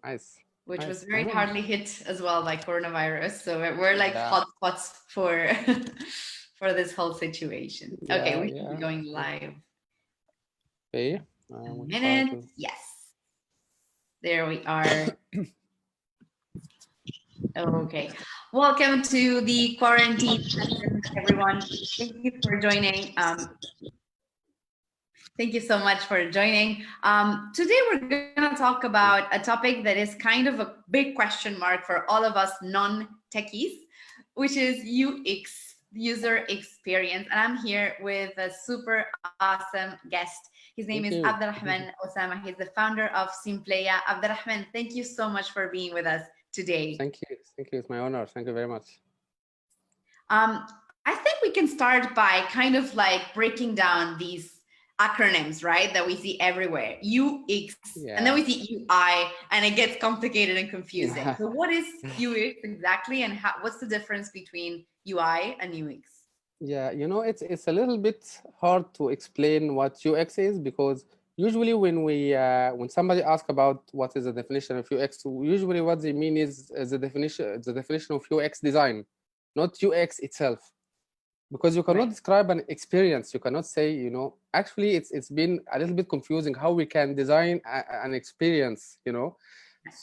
Nice. which was Nice. very hardly hit as well by coronavirus. So we're like Yeah. hotspots for for this whole situation. Okay, Yeah. we should be Yeah. going live. Okay. A We try minute. to. Yes, there we are. Okay. Welcome to the quarantine session, everyone. Thank you for joining. Thank you so much for joining. Today, we're going to talk about a topic that is kind of a big question mark for all of us non-techies, which is UX, user experience. And I'm here with a super awesome guest. His name is Thank you. Abdelrahman Osama. He's the founder of Simpleya. Abdelrahman, thank you so much for being with us today. Thank you. Thank you. It's my honor. Thank you very much. I think we can start by kind of like breaking down these acronyms, right? That we see everywhere, UX, and then Yeah. we see UI, and it gets complicated and confusing. So, what is UX exactly, and what's the difference between UI and UX? Yeah, it's a little bit hard to explain what UX is because usually when somebody asks about what is the definition of UX, usually what they mean is the definition of UX design, not UX itself. Because you cannot Right. describe an experience, you cannot say, actually it's been a little bit confusing how we can design an experience.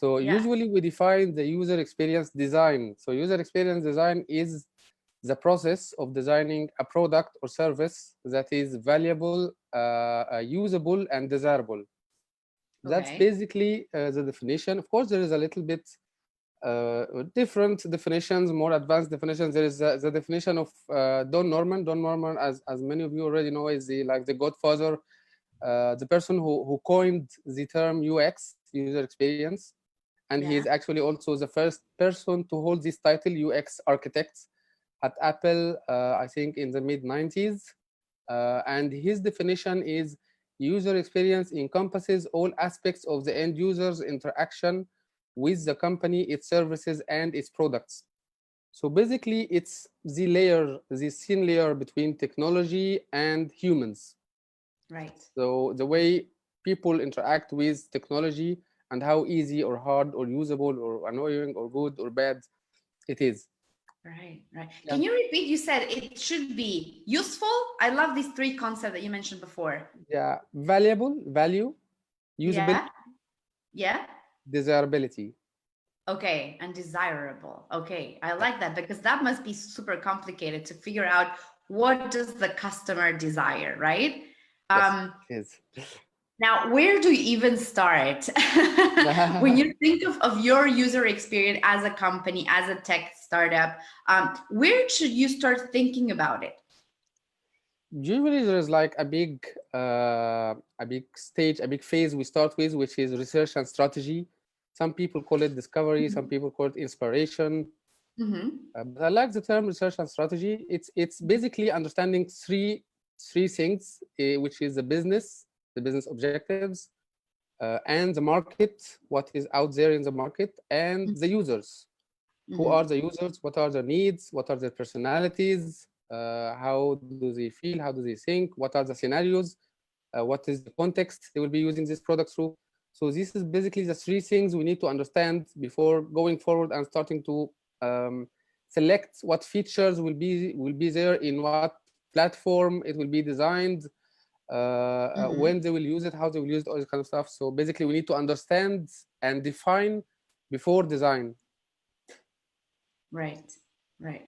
So Yeah. usually we define the user experience design. So user experience design is the process of designing a product or service that is valuable, usable, and desirable. That's Okay. basically the definition. Of course, there is a little bit different definitions, more advanced definitions. There is the definition of Don Norman. Don Norman, as many of you already know, is the godfather, the person who coined the term UX, user experience, and he is Yeah. actually also the first person to hold this title, UX architect, at Apple, I think in the mid 90s. And his definition is user experience encompasses all aspects of the end user's interaction with the company, its services, and its products. So basically, it's the thin layer between technology and humans. Right. So the way people interact with technology and how easy or hard or usable or annoying or good or bad it is. Right. Right. Yeah. Can you repeat? You said it should be useful. I love these three concepts that you mentioned before. Yeah. Valuable, value, Yeah. usability, Yeah. desirability. Okay, and desirable. Okay, I Yep. like that because that must be super complicated to figure out what does the customer desire, right? Yes, Um, it is. Now, where do you even start when you think of your user experience as a company, as a tech startup? Where should you start thinking about it? Usually there is like a big stage, a big phase we start with, which is research and strategy. Some people call it discovery, some Mhm. people call it inspiration. Mhm. But I like the term research and strategy. It's basically understanding three things, which is the business objectives, and the market, what is out there in the market, and the users. Who are Mhm. the users? What are their needs? What are their personalities? How do they feel? How do they think? What are the scenarios? What is the context they will be using this product through? So this is basically the three things we need to understand before going forward and starting to um, select what features will be there in what platform it will be designed, when Mhm. they will use it, how they will use it, all this kind of stuff. So basically, we need to understand and define before design. Right. Right.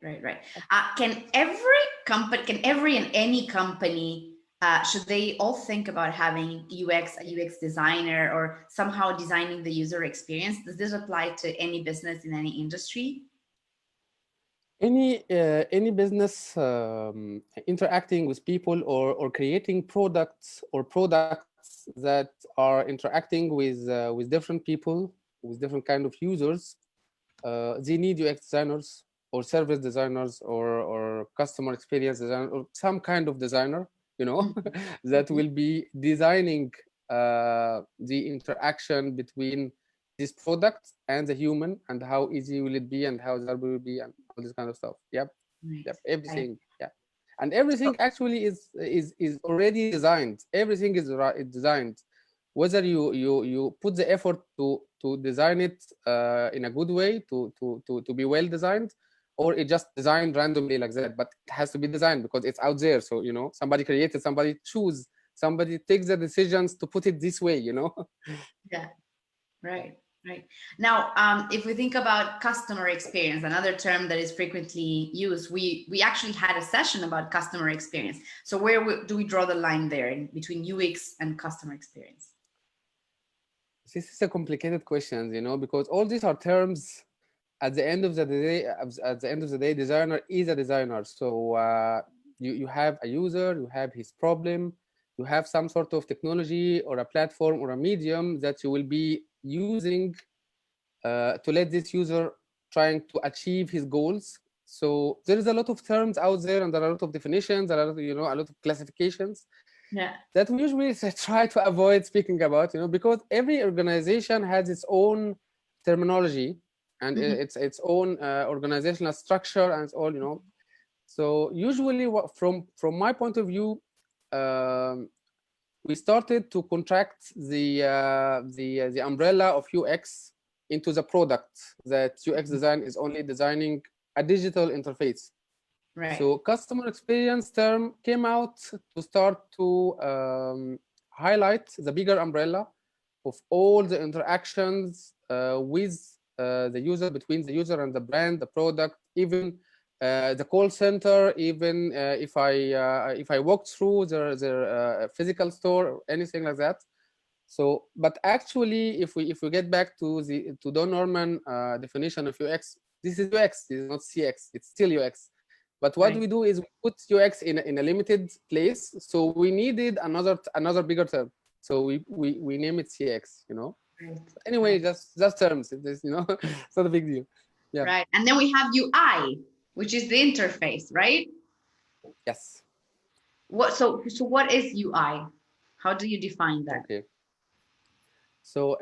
Can every company, can every and any company, should they all think about having a UX designer, or somehow designing the user experience? Does this apply to any business in any industry? Any business interacting with people or creating products that are interacting with different people, with different kind of users, they need UX designers or service designers or customer experience designer or some kind of designer, Mhm. that Mhm. will be designing the interaction between this product and the human, and how easy will it be and how that will be and all this kind of stuff. Yep, Right. yep, Right. everything. Yeah, and everything actually is already designed. Everything is designed. Whether you put the effort to design it in a good way, to be well designed, or it just designed randomly like that. But it has to be designed because it's out there. So, you know, somebody created, somebody choose, somebody takes the decisions to put it this way, you know. Yeah. Right. Right. Now, if we think about customer experience, another term that is frequently used, we actually had a session about customer experience. So where do we draw the line there between UX and customer experience? This is a complicated question, you know, because all these are terms. At the end of the day, designer is a designer. So you have a user, you have his problem, you have some sort of technology or a platform or a medium that you will be using to let this user trying to achieve his goals. So there is a lot of terms out there, and there are a lot of definitions, there are, you know, a lot of classifications Yeah. that we usually try to avoid speaking about, you know, because every organization has its own terminology and its own organizational structure and it's all, you know. So usually, from my point of view, um, we started to contract the umbrella of UX into the product, that UX design is only designing a digital interface. Right. So customer experience term came out to start to highlight the bigger umbrella of all the interactions with the user, between the user and the brand, the product, even the call center, even if I walk through their physical store or anything like that. So, but actually, if we get back to the Don Norman definition of UX, this is UX. This is not CX. It's still UX. But what Right. we do is we put UX in a limited place. So we needed another bigger term. So we name it CX. You know. Right. But anyway, Right. just terms. It's, you know, it's not a big deal. Yeah. Right. And then we have UI, which is the interface, right? Yes. So what is UI? How do you define that? Okay. So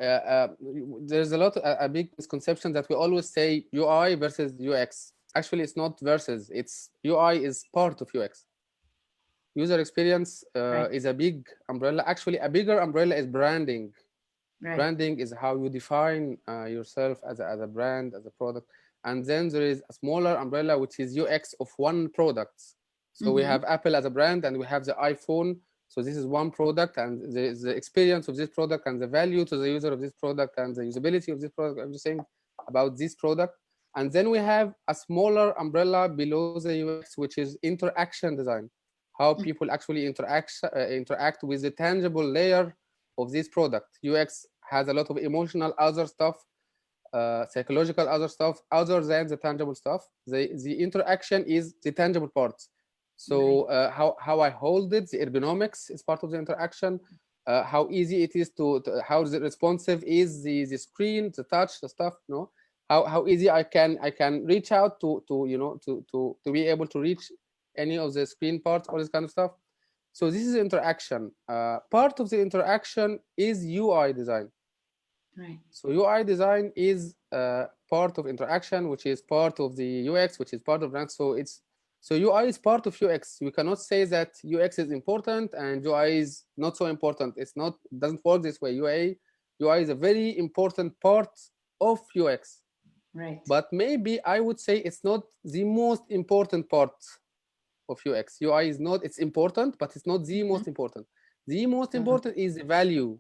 there's a big misconception that we always say UI versus UX. Actually, it's not versus. It's UI is part of UX. User experience Right. is a big umbrella. Actually, a bigger umbrella is branding. Right. Branding is how you define yourself as a brand, as a product. And then there is a smaller umbrella, which is UX of one product. So we have Apple as a brand, and we have the iPhone. So this is one product, and the experience of this product and the value to the user of this product and the usability of this product, everything about this product. And then we have a smaller umbrella below the UX, which is interaction design, how people actually interact with the tangible layer of this product. UX has a lot of emotional other stuff, psychological other stuff, other than the tangible stuff. The interaction is the tangible part. So how I hold it, the ergonomics is part of the interaction. How easy it is how responsive is the screen, the touch, the stuff. You know, how easy I can reach out to you know to be able to reach any of the screen parts, all this kind of stuff. So this is interaction. Part of the interaction is UI design. Right. So UI design is part of interaction, which is part of the UX, which is part of brand. So UI is part of UX. We cannot say that UX is important and UI is not so important. It doesn't work this way. UI is a very important part of UX. Right. But maybe I would say it's not the most important part of UX. UI is not, it's important, but it's not the most important. The most important is the value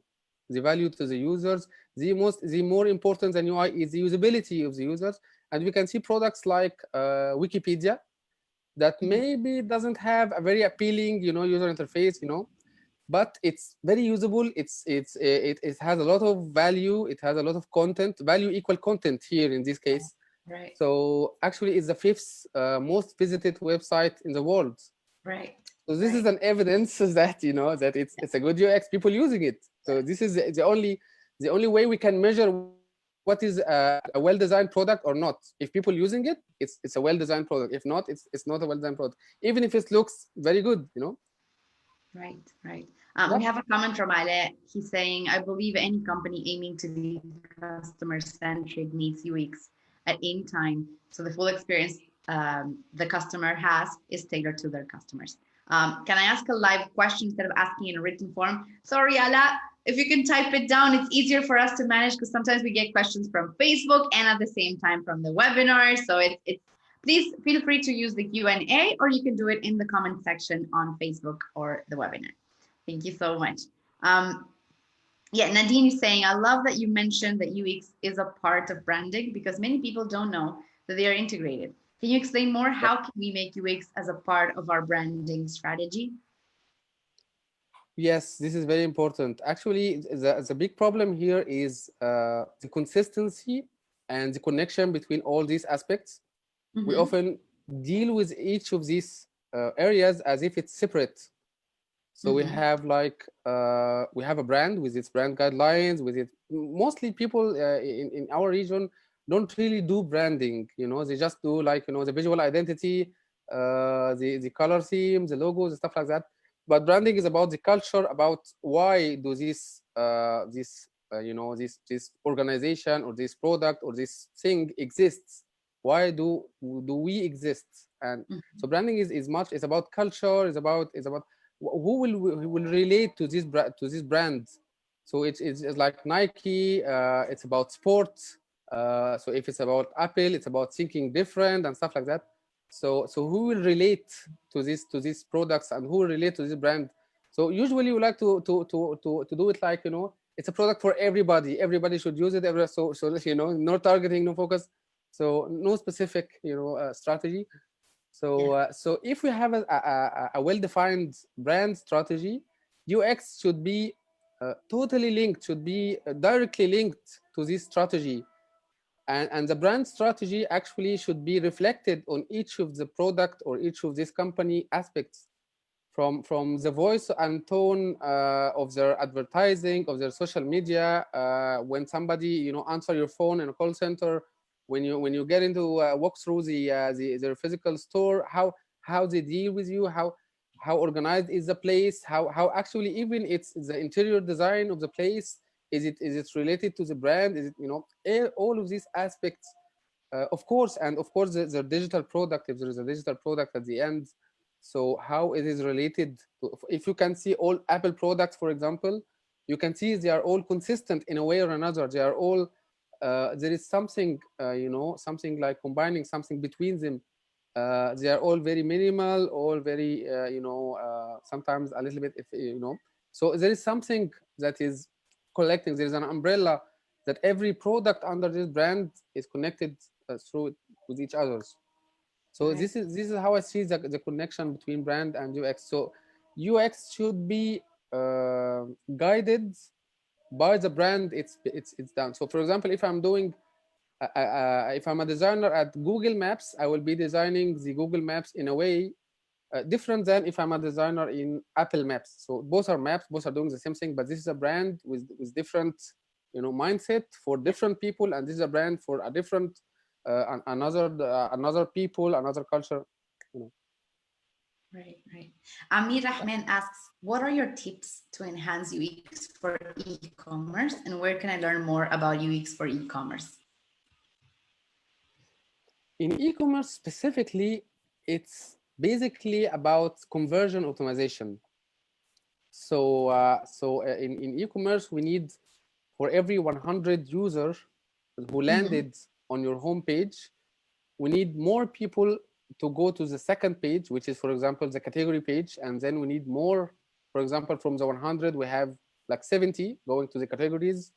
to the users. The more important than UI is the usability of the users. And we can see products like Wikipedia that maybe doesn't have a very appealing, you know, user interface, you know, but it's very usable. It has a lot of value. It has a lot of content. Value equal content here in this case. Right. So actually, it's the fifth most visited website in the world. Right. So this is an evidence that, you know, that it's a good UX. People using it. So this is the only way we can measure what is a well-designed product or not. If people using it, it's a well-designed product. If not, it's not a well-designed product. Even if it looks very good, you know. Right. Right. Yeah. We have a comment from Ale. He's saying, I believe any company aiming to be customer-centric needs UX at any time. So the full experience the customer has is tailored to their customers. Can I ask a live question instead of asking in a written form? Sorry, Ala, if you can type it down, it's easier for us to manage because sometimes we get questions from Facebook and at the same time from the webinar. So it's please feel free to use the Q&A, or you can do it in the comment section on Facebook or the webinar. Thank you so much. Yeah, Nadine is saying, I love that you mentioned that UX is a part of branding because many people don't know that they are integrated. Can you explain more? How can we make UX as a part of our branding strategy? Yes, this is very important. Actually, the big problem here is the consistency and the connection between all these aspects. We often deal with each of these areas as if it's separate. So we have like we have a brand with its brand guidelines, with it. Mostly people in our region don't really do branding. You know, they just do like, you know, the visual identity, the color themes, the logos, stuff like that. But branding is about the culture, about why do this organization or this product or this thing exists. Why do we exist? And so branding is much. It's about culture. It's about who will relate to this brand. So it's like Nike. It's about sports. So if it's about Apple, it's about thinking different and stuff like that. So who will relate to these products, and who will relate to this brand? So usually we like to do it like, you know, it's a product for everybody. Everybody should use it. So you know, no targeting, no focus. So no specific, you know, strategy. So so if we have a well-defined brand strategy, UX should be totally linked, should be directly linked to this strategy. And the brand strategy actually should be reflected on each of the product or each of these company aspects, from the voice and tone of their advertising, of their social media. When somebody, you know, answer your phone in a call center, when you get into walk through their physical store, how they deal with you, how organized is the place, how actually even it's the interior design of the place, is it related to the brand, is it, you know, all of these aspects, of course. And of course the digital product, if there is a digital product at the end, so how it is related to, if you can see all Apple products, for example, you can see they are all consistent in a way or another. They are all there is something, you know, something like combining something between them. They are all very minimal, all very you know, sometimes a little bit, if you know. So there is something that is collecting. There is an umbrella that every product under this brand is connected through with each others. So this is how I see the connection between brand and UX. So UX should be guided by the brand it's done. So for example, if I'm doing if I'm a designer at Google Maps, I will be designing the Google Maps in a way different than if I'm a designer in Apple Maps. So both are maps, both are doing the same thing, but this is a brand with different, you know, mindset for different people, and this is a brand for a different another people, another culture, you know. Right. Amir Rahman asks, what are your tips to enhance UX for e-commerce, and where can I learn more about UX for e-commerce? In e-commerce specifically, it's basically about conversion optimization. So in e-commerce, we need, for every 100 users who landed on your homepage, we need more people to go to the second page, which is, for example, the category page. And then we need more, for example, from the 100, we have like 70 going to the categories.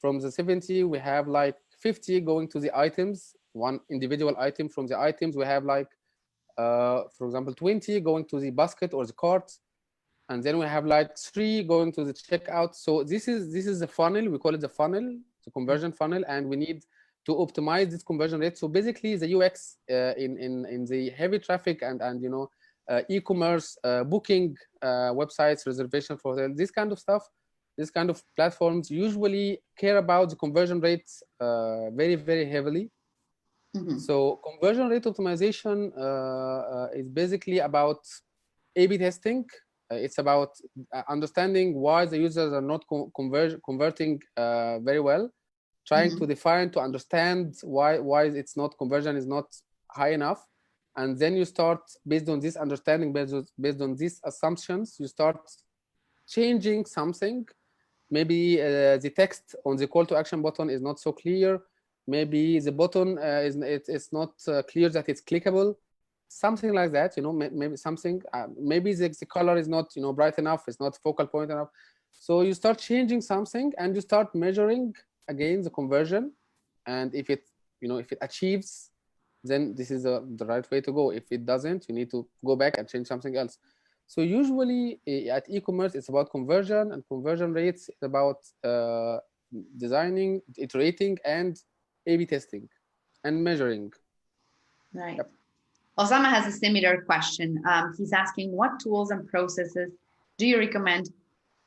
From the 70, we have like 50 going to the items, one individual item. From the items, we have like, for example, 20 going to the basket or the cart. And then we have like 3 going to the checkout. So this is the funnel. We call it the funnel, the conversion funnel, and we need to optimize this conversion rate. So basically, the UX in the heavy traffic and you know, e-commerce, booking websites, reservation for this kind of stuff, this kind of platforms usually care about the conversion rates very heavily. So conversion rate optimization is basically about A/B testing. It's about understanding why the users are not converting very well, trying to define, to understand why it's not, conversion is not high enough. And then you start, based on this understanding, based on these assumptions, you start changing something, maybe the text on the call to action button is not so clear, maybe the button it's not clear that it's clickable, something like that, you know, maybe something, maybe the color is not, you know, bright enough, it's not focal point enough. So you start changing something and you start measuring again the conversion, and if it, you know, if it achieves, then this is the right way to go. If it doesn't, you need to go back and change something else. So usually at e-commerce, it's about conversion, and conversion rates is about designing, iterating, and A/B testing and measuring. Right. Yep. Osama has a similar question. He's asking, what tools and processes do you recommend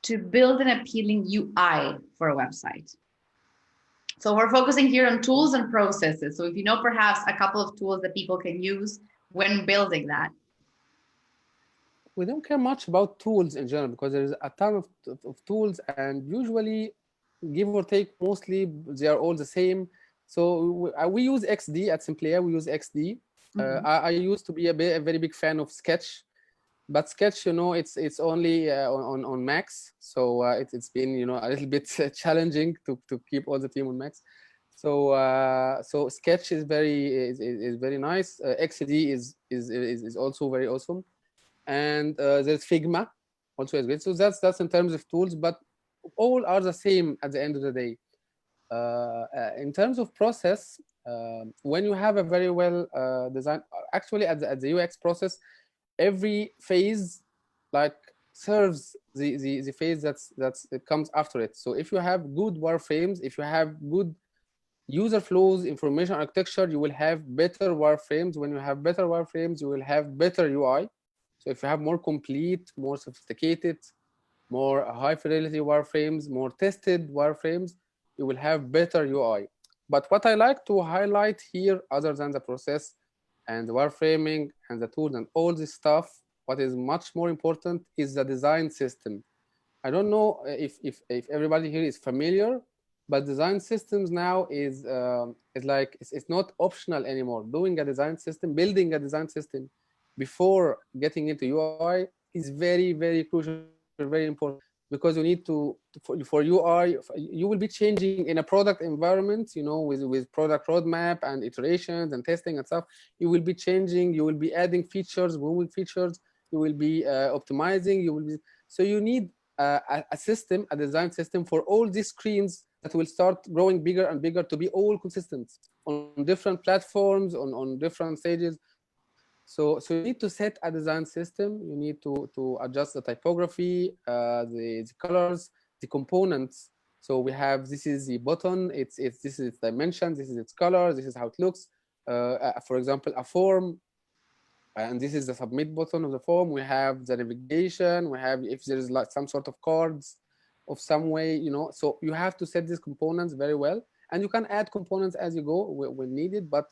to build an appealing UI for a website? So we're focusing here on tools and processes. So if you know perhaps a couple of tools that people can use when building that. We don't care much about tools in general because there is a ton of tools, and usually, give or take, mostly they are all the same. So we use XD at Simplia. We use XD. I used to be a very big fan of Sketch, but Sketch, you know, it's only on Macs, so it's been, you know, a little bit challenging to keep all the team on Macs. So so Sketch is very nice. XD is also very awesome, and there's Figma, also is great. So that's in terms of tools, but all are the same at the end of the day. In terms of process, when you have a very well designed, actually at the UX process, every phase like serves the phase that's it comes after it. So if you have good wireframes, if you have good user flows, information architecture, you will have better wireframes. When you have better wireframes, you will have better UI. So if you have more complete, more sophisticated, more high fidelity wireframes, more tested wireframes, you will have better UI. But what I like to highlight here, other than the process and the wireframing and the tools and all this stuff, what is much more important is the design system. I don't know if everybody here is familiar, but design systems now is like it's not optional anymore. Doing a design system, building a design system before getting into UI is very crucial, very important, because you need to for UI, you will be changing in a product environment, you know, with product roadmap and iterations and testing and stuff. You will be changing, you will be adding features, moving features, you will be optimizing, you will be, so you need a system, a design system for all these screens that will start growing bigger and bigger to be all consistent on different platforms, on different stages. So you need to set a design system. You need to adjust the typography, the colors, the components. So we have, this is the button. This is its dimensions. This is its color. This is how it looks. For example, a form, and this is the submit button of the form. We have the navigation. We have if there is like some sort of cards of some way, you know. So you have to set these components very well, and you can add components as you go when needed. But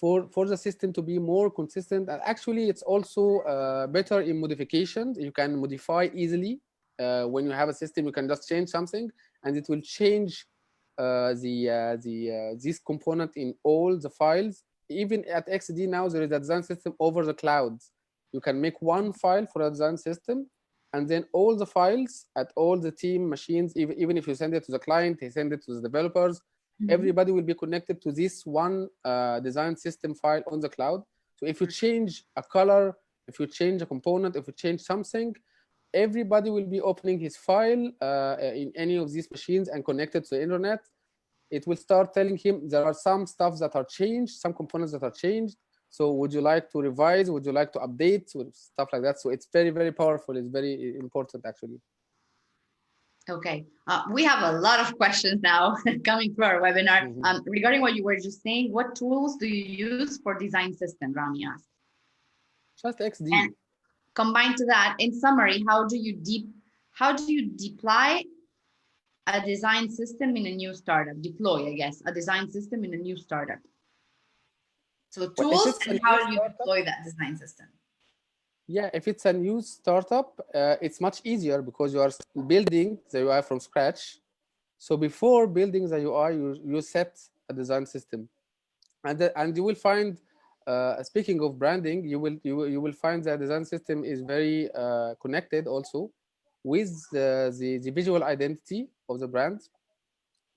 for the system to be more consistent, and actually it's also better in modifications. You can modify easily. When you have a system, you can just change something, and it will change this component in all the files. Even at XD now, there is a design system over the clouds. You can make one file for a design system, and then all the files at all the team machines, even if you send it to the client, they send it to the developers, everybody will be connected to this one design system file on the cloud. So if you change a color, if you change a component, if you change something, everybody will be opening his file in any of these machines and connected to the internet. It will start telling him there are some stuff that are changed, some components that are changed. So would you like to revise? Would you like to update? Stuff like that. So it's very powerful. It's very important, actually. Okay, we have a lot of questions now coming through our webinar. Regarding what you were just saying, what tools do you use for design system, Rami asked? Just XD. And combined to that, in summary, how do you deploy a design system in a new startup? Deploy, I guess, a design system in a new startup. So tools and how do you deploy that design system? Yeah, if it's a new startup, it's much easier because you are building the UI from scratch. So before building the UI, you set a design system, and you will find, speaking of branding, you will find that design system is very connected also with the visual identity of the brand.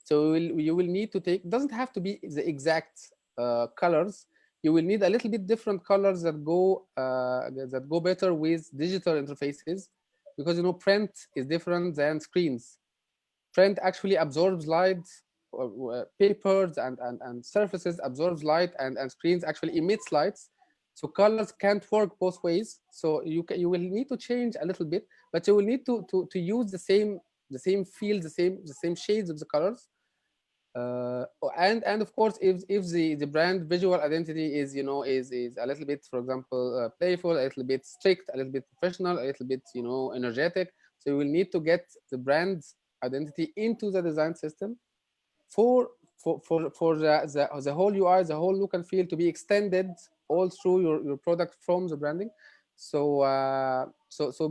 So you will need to take, doesn't have to be the exact colors. You will need a little bit different colors that go better with digital interfaces, because print is different than screens. Print actually absorbs light, papers and surfaces absorbs light, and screens actually emits lights. So colors can't work both ways. So you will need to change a little bit, but you will need to use the same feel, the same shades of the colors. uh, and of course, if the brand visual identity is a little bit, for example, playful, a little bit strict, a little bit professional, a little bit energetic. So you will need to get the brand identity into the design system for the whole UI, the whole look and feel to be extended all through your product from the branding. So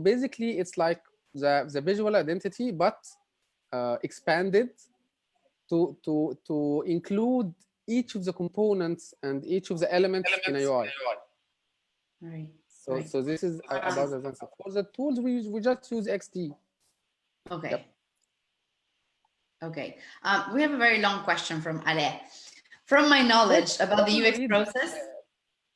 basically it's like the visual identity, but expanded to include each of the components and each of the elements in a UI. Right. So this is about the design. For the tools, we just use XD. Okay. Yep. Okay. We have a very long question from Ale. From my knowledge about the UX process.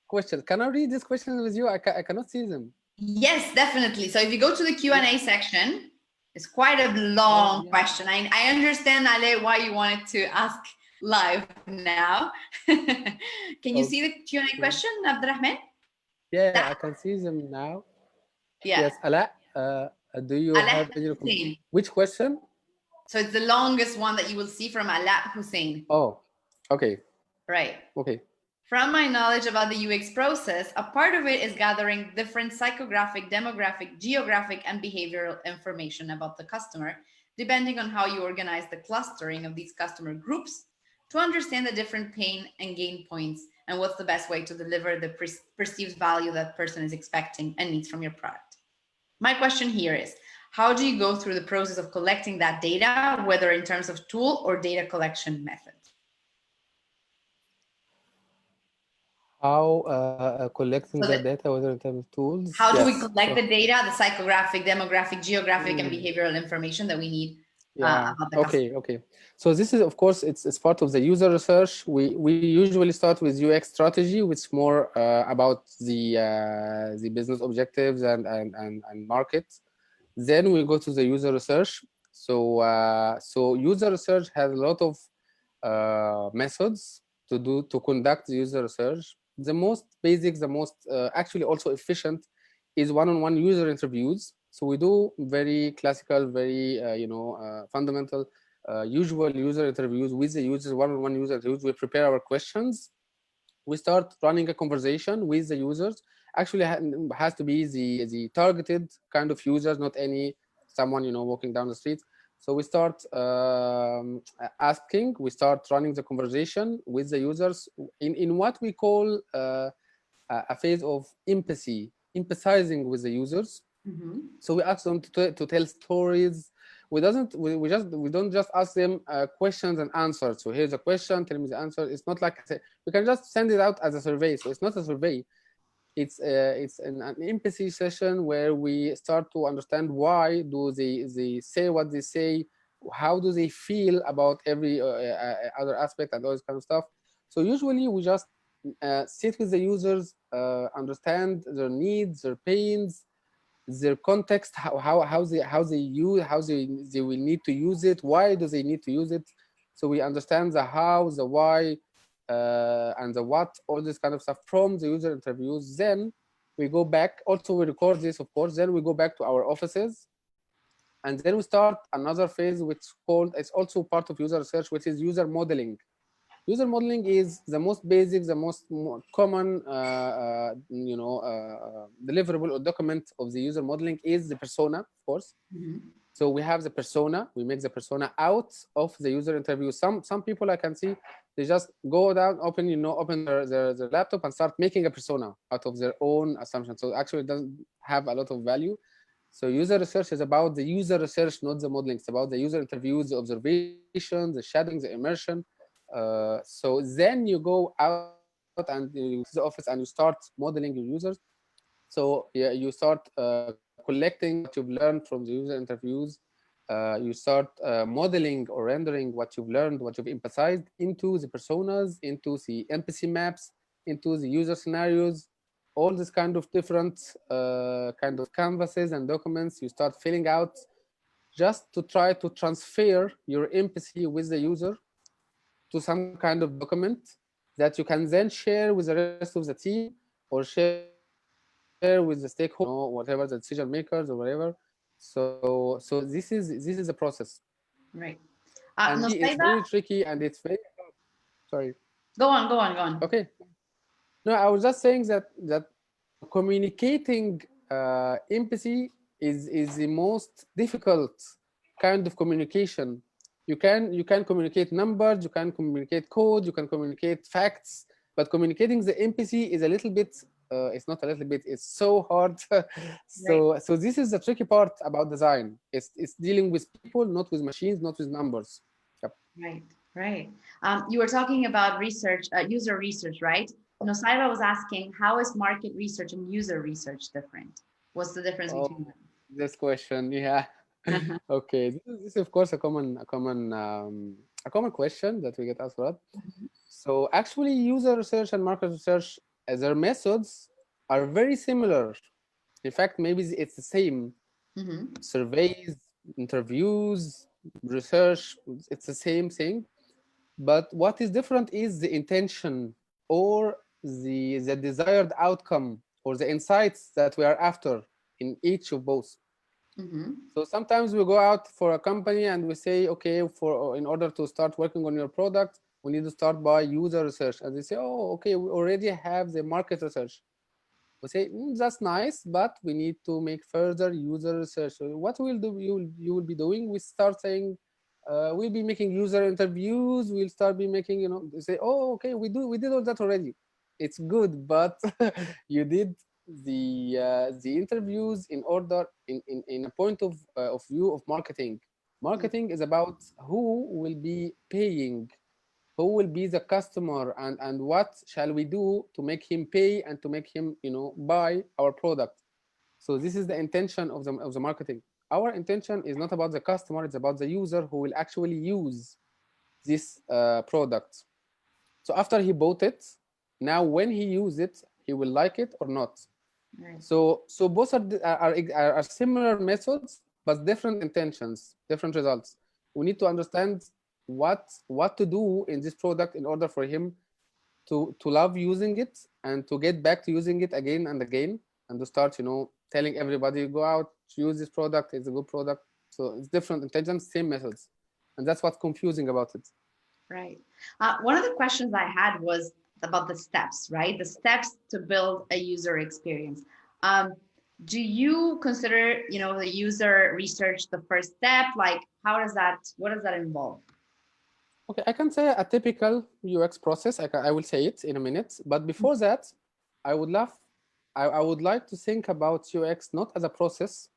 Question. Can I read this question with you? I cannot see them. Yes, definitely. So if you go to the Q&A section, it's quite a long question. I understand, Ale, why you wanted to ask live now. Can you see the Q&A question, Abdelrahman? Yeah, I can see them now. Yeah. Yes, Ala, do you have any? Which question? So it's the longest one that you will see from Ala Hussein. Oh, okay. Right. Okay. From my knowledge about the UX process, a part of it is gathering different psychographic, demographic, geographic, and behavioral information about the customer, depending on how you organize the clustering of these customer groups, to understand the different pain and gain points and what's the best way to deliver the perceived value that person is expecting and needs from your product. My question here is, how do you go through the process of collecting that data, whether in terms of tool or data collection method? How collecting the data, whether in terms of tools? How do we collect the data, the psychographic, demographic, geographic, and behavioral information that we need about the customer? Okay. So this is, of course, it's part of the user research. We usually start with UX strategy, which is more about the business objectives and market. Then we go to the user research. So user research has a lot of methods to conduct the user research. The most basic, the most actually also efficient is one-on-one user interviews. So we do very classical, very fundamental, usual user interviews with the users, one-on-one user interviews. We prepare our questions. We start running a conversation with the users. Actually, has to be the targeted kind of users, not any someone walking down the street. So we start asking, we start running the conversation with the users in what we call a phase of empathizing with the users. Mm-hmm. So we ask them to tell stories. We don't just ask them questions and answers. So here's a question, tell me the answer. It's not like we can just send it out as a survey. So it's not a survey. It's an empathy session where we start to understand why do they say what they say, how do they feel about every other aspect and all this kind of stuff. So usually we just sit with the users, understand their needs, their pains, their context, how they will need to use it, why do they need to use it. So we understand the how, the why, and the what, all this kind of stuff from the user interviews. Then we go back, also we record this, of course, then we go back to our offices, and then we start another phase which called, it's also part of user research, which is user modeling. User modeling is the most basic, the most common deliverable or document of the user modeling is the persona, of course. Mm-hmm. So we have the persona, we make the persona out of the user interview. Some people I can see, they just go down, open their laptop and start making a persona out of their own assumption. So actually it doesn't have a lot of value. So user research is about the user research, not the modeling. It's about the user interviews, the observation, the shadowing, the immersion. So then you go out and you to the office and you start modeling your users. So yeah, you start collecting what you've learned from the user interviews, You start modeling or rendering what you've learned, what you've emphasized into the personas, into the NPC maps, into the user scenarios, all this kind of different kind of canvases and documents you start filling out just to try to transfer your empathy with the user to some kind of document that you can then share with the rest of the team or share with the stakeholders, whatever the decision makers or whatever. So this is the process. Right. And it's very Nusayba, tricky and it's very sorry. go on, go on, go on. Okay. No, I was just saying that communicating empathy is the most difficult kind of communication. You can communicate numbers, you can communicate code, you can communicate facts, but communicating the empathy is a little bit. It's not a little bit. It's so hard. Right. So this is the tricky part about design. It's dealing with people, not with machines, not with numbers. Yep. Right, right. You were talking about research, user research, right? Nusayba was asking, how is market research and user research different? What's the difference between Oh, this question, yeah. them? Okay, this is of course a common question that we get asked a lot. So actually, user research and market research, their methods are very similar. In fact, maybe it's the same. Mm-hmm. Surveys, interviews, research, it's the same thing. But what is different is the intention or the desired outcome or the insights that we are after in each of both. Mm-hmm. So sometimes we go out for a company and we say, okay, for in order to start working on your product, we need to start by user research. And they say, oh, okay, we already have the market research. We say, that's nice, but we need to make further user research. So what we'll do, you will be doing, we start saying, we'll be making user interviews. We'll start be making, they say, oh, okay, we did all that already. It's good, but you did the interviews in order in a point of view of marketing. Marketing is about who will be paying, who will be the customer, and what shall we do to make him pay and to make him buy our product. So this is the intention of the marketing. Our intention is not about the customer, it's about the user who will actually use this product. So after he bought it, now when he use it, he will like it or not. Right. So both are similar methods but different intentions, different results. We need to understand what to do in this product in order for him to love using it and to get back to using it again and again, and to start telling everybody, go out, use this product, it's a good product. So it's different intentions, same methods, and that's what's confusing about it. Right. One of the questions I had was about the steps, right? The steps to build a user experience. Do you consider, the user research the first step? Like, what does that involve? Okay, I can say a typical UX process. I will say it in a minute, but before that, I would love, I would like to think about UX not as a process,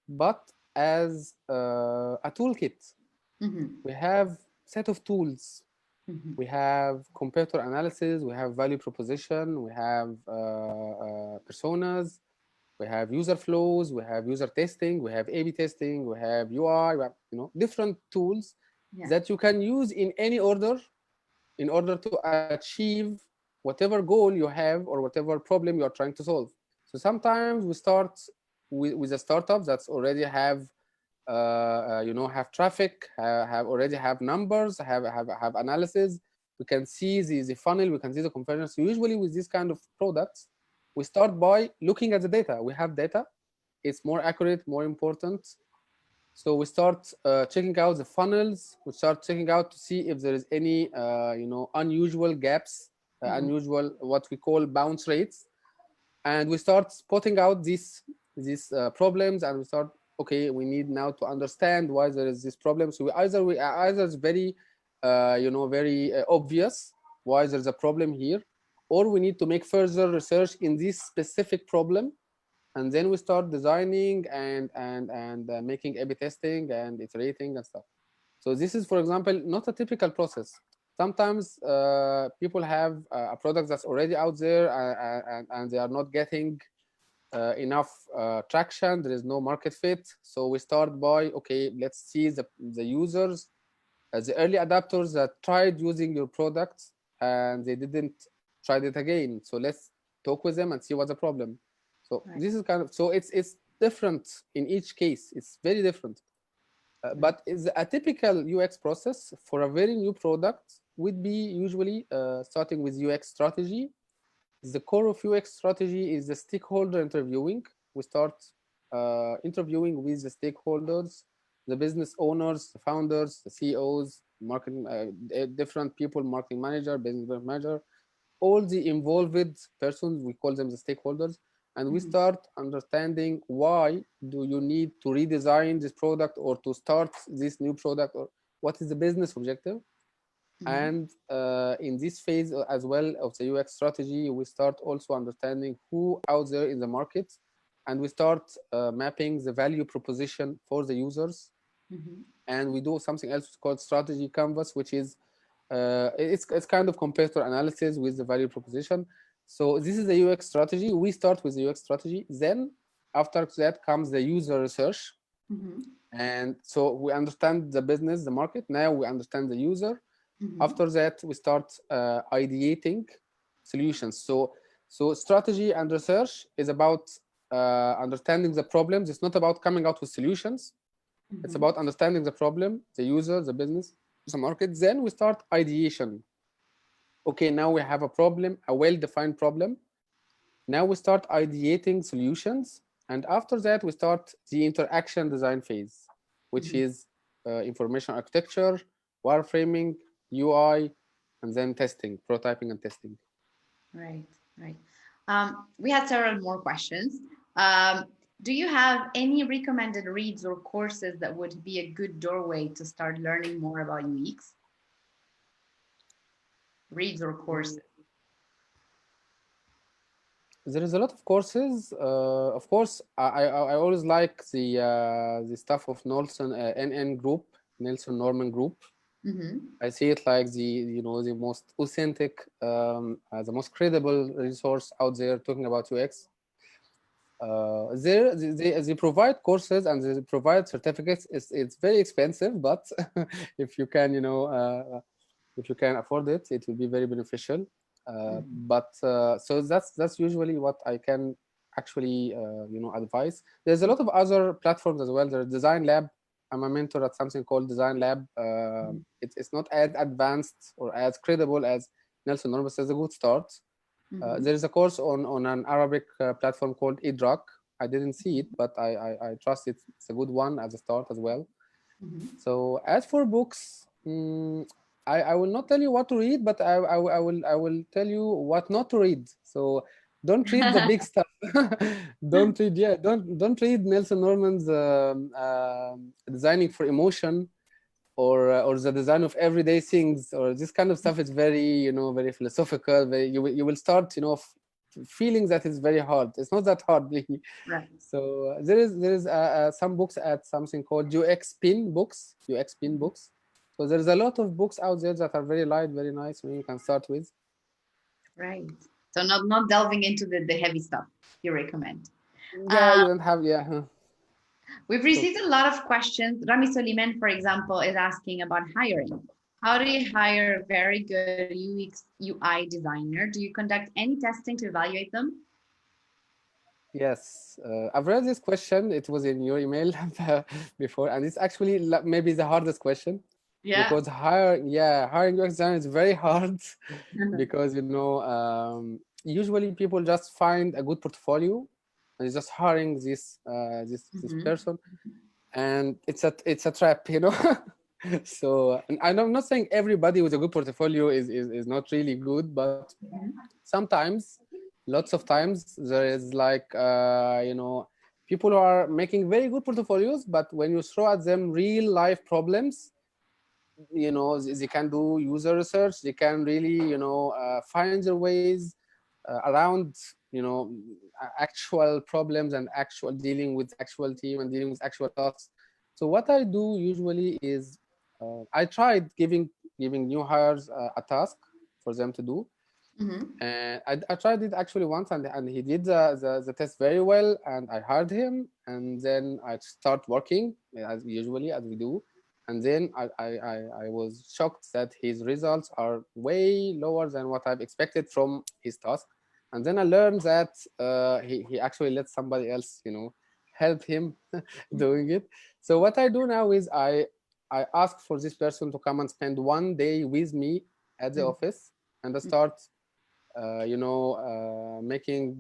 but as a toolkit. Mm-hmm. We have set of tools. Mm-hmm. We have computer analysis. We have value proposition. We have personas. We have user flows. We have user testing. We have A/B testing. We have UI. We have, different tools Yeah. that you can use in any order in order to achieve whatever goal you have or whatever problem you are trying to solve. So sometimes we start with a startup that's already have have traffic, have already have numbers, have analysis. We can see the funnel, we can see the conversion. So usually with this kind of products, we start by looking at the data. We have data, it's more accurate, more important. So we start checking out the funnels. We start checking out to see if there is any unusual gaps, Mm-hmm. unusual what we call bounce rates, and we start spotting out these problems, and we start, okay, we need now to understand why there is this problem. So either it's very very obvious why there's a problem here, or we need to make further research in this specific problem, and then we start designing and making A/B testing and iterating and stuff. So this is, for example, not a typical process. Sometimes people have a product that's already out there, and they are not getting enough traction, there is no market fit. So we start by, okay, let's see the users, the early adapters that tried using your products and they didn't try it again. So let's talk with them and see what's the problem. So Right. this is kind of, so it's different in each case. It's very different. But is a typical UX process for a very new product would be usually starting with UX strategy. The core of UX strategy is the stakeholder interviewing. We start interviewing with the stakeholders, the business owners, the founders, the CEOs, marketing, different people, marketing manager, business manager, all the involved persons. We call them the stakeholders, and we start understanding why do you need to redesign this product or to start this new product, or what is the business objective. And in this phase as well of the UX strategy, we start also understanding who out there in the market, and we start mapping the value proposition for the users. And we do something else called strategy canvas, which is it's kind of competitor analysis with the value proposition. So this is the UX strategy. We start with the UX strategy. Then after that comes the user research. And so we understand the business, the market. Now we understand the user. After that, we start ideating solutions. So strategy and research is about understanding the problems. It's not about coming out with solutions. It's about understanding the problem, the user, the business, the market. Then we start ideation. Okay, now we have a problem, a well-defined problem. Now we start ideating solutions. And after that, we start the interaction design phase, which is information architecture, wireframing, UI, and then testing, prototyping and testing. Right, right. We had several more questions. Do you have any recommended reads or courses that would be a good doorway to start learning more about UX? Reads or courses? There is a lot of courses. Of course, I always like the stuff of Nelson NN Group, Nelson Norman Group. I see it like the most authentic, the most credible resource out there talking about UX. They provide courses and they provide certificates. It's very expensive, but if you can if you can afford it, it will be very beneficial. But so that's usually what I can actually advise. There's a lot of other platforms as well. There's Design Lab. I'm a mentor at something called Design Lab. It's not as advanced or as credible as Nelson Norman, but it's a good start. There is a course on an Arabic platform called Idrak. I didn't see it, but I trust it's a good one as a start as well. So as for books, I will not tell you what to read, but I will tell you what not to read. So don't read the big stuff. Don't read Nelson Norman's Designing for Emotion, or the design of everyday things, or this kind of stuff. Is very very philosophical. You will start feeling that it's very hard. It's not that hard, really. Right. So there is some books at something called UX Pin books. So there's a lot of books out there that are very light, very nice, you can start with. Right. So not delving into the heavy stuff you recommend. Yeah, you don't have, yeah. We've received a lot of questions. Rami Soliman, for example, is asking about hiring. How do you hire a very good UX UI designer? Do you conduct any testing to evaluate them? Yes, I've read this question. It was in your email before, and it's actually maybe the hardest question. Yeah. Because hiring UX designer is very hard because usually people just find a good portfolio and just hiring this person, and it's a trap, So, and I'm not saying everybody with a good portfolio is not really good, but sometimes, lots of times, there is like people who are making very good portfolios, but when you throw at them real life problems, they can do user research, they can really find their ways around actual problems and actual dealing with actual team and dealing with actual tasks. So what I do usually is I tried giving new hires a task for them to do, Mm-hmm. And I tried it actually once, and he did the test very well, and I hired him, and then I start working as usually as we do, and then I was shocked that his results are way lower than what I've expected from his task, and then I learned that he actually let somebody else, help him doing it. So what I do now is I ask for this person to come and spend 1 day with me at the office, and I start making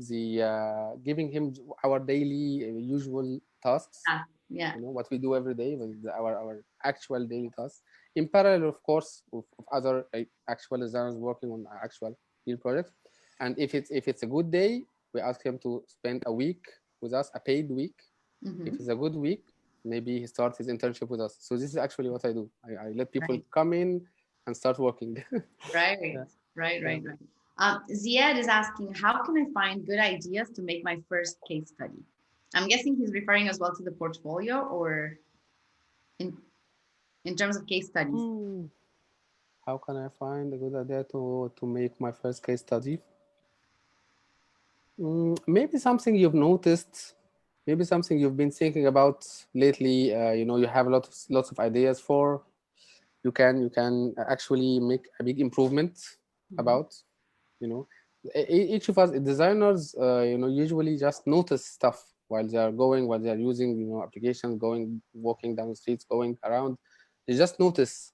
giving him our daily usual tasks, Yeah. what we do every day with our actual daily tasks, in parallel, of course, of other actual designers working on actual real projects. And if it's a good day, we ask him to spend a week with us, a paid week. If Mm-hmm. it's a good week, maybe he starts his internship with us. So this is actually what I do. I let people Right. come in and start working. Right. Yeah. Right. Yeah. Right. Right. Ziad is asking, how can I find good ideas to make my first case study? I'm guessing he's referring as well to the portfolio, or in in terms of case studies. Hmm. How can I find a good idea to make my first case study? Maybe something you've noticed, maybe something you've been thinking about lately. You have lots of ideas for. You can actually make a big improvement Mhm. about. You know, each of us designers, usually just notice stuff while they are using, applications, going, walking down the streets, going around. They just notice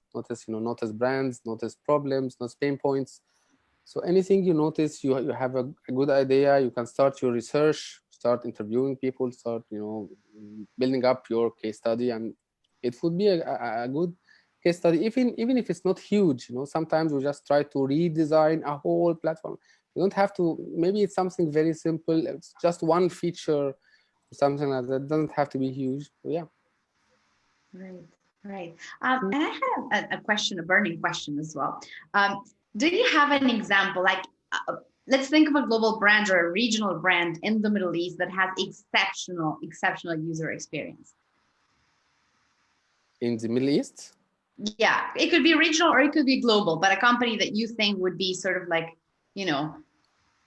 brands, notice problems, notice pain points. So anything you notice, you have a good idea, you can start your research, start interviewing people, start building up your case study, and it would be a good case study, even if it's not huge. Sometimes we just try to redesign a whole platform. You don't have to. Maybe it's something very simple. It's just one feature or something like that. It doesn't have to be huge. So yeah. Right, right. And I had a question, a burning question as well. Um, do you have an example? Like, let's think of a global brand or a regional brand in the Middle East that has exceptional user experience. In the Middle East, Yeah, it could be regional or it could be global, but a company that you think would be sort of like, you know,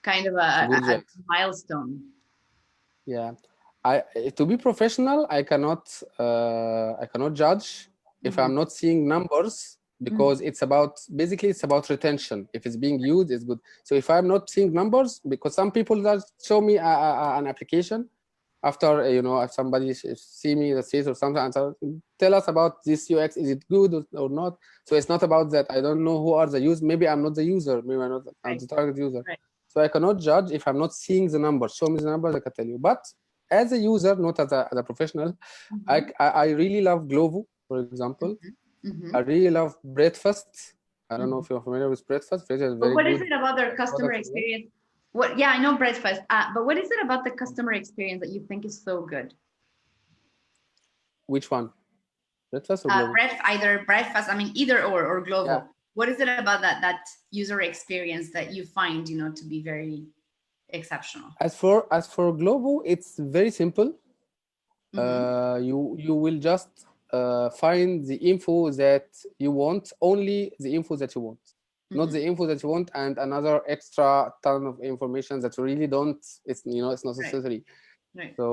kind of a good a jet. milestone. Yeah, I to be professional, I cannot judge if Mm-hmm. I'm not seeing numbers, because it's about retention. If it's being used, it's good. So if I'm not seeing numbers, because some people just show me an application after if somebody see me in the street or something and tell us about this UX, is it good or not? So it's not about that. I don't know who are the users. Maybe I'm not the user. Maybe I'm Right, the target user. right. So I cannot judge if I'm not seeing the numbers. Show me the numbers, I can tell you. But as a user, not as a professional, Mm-hmm. I really love Glovo, for example. Mm-hmm. I really love Breakfast. I don't know Mm-hmm. if you're familiar with Breakfast. Breakfast is But very what is good it about their customer product as well. experience? What? Yeah, I know breakfast. But what is it about the customer experience that you think is so good? Which one? Breakfast or Glovo? Either breakfast. I mean, either or Yeah. global. What is it about that user experience that you find to be very exceptional? As for Glovo, it's very simple. Mm-hmm. You will just find the info that you want, only the info that you want, not Mm-hmm. the info that you want and another extra ton of information that you really don't. It's not Right. necessary. Right. So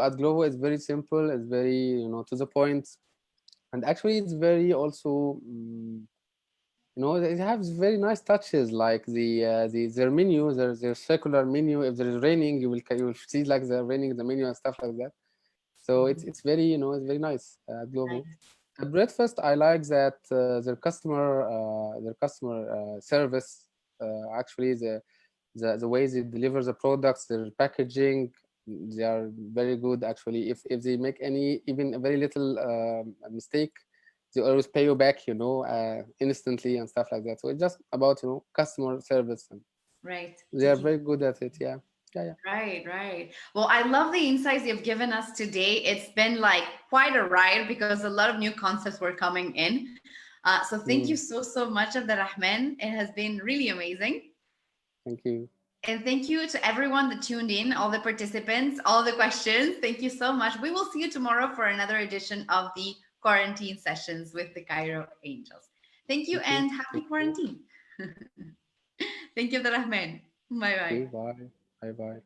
at Glovo, it's very simple. It's very to the point, and actually, it's very also. It has very nice touches, like their menu, their circular menu. If there is raining, you will see like the raining the menu and stuff like that. So Mhm. it's very nice at Right. Glovo. At Breakfast, I like that their customer service, actually the way they deliver the products, their packaging, they are very good actually. If they make any even a very little mistake, they always pay you back, instantly and stuff like that. So it's just about customer service, and Right. they are very good at it. Yeah, yeah, yeah. Right, right. Well, I love the insights you've given us today. It's been like quite a ride because a lot of new concepts were coming in. So thank you Mm, so much, Abdelrahman. It has been really amazing. thank you. And thank you to everyone that tuned in, all the participants, all the questions. Thank you so much. We will see you tomorrow for another edition of the quarantine sessions with the Cairo Angels. Thank you Thank you. and happy Thank you. quarantine. Thank you, Abdelrahman. Bye Thank bye. you. Bye. Bye. Bye.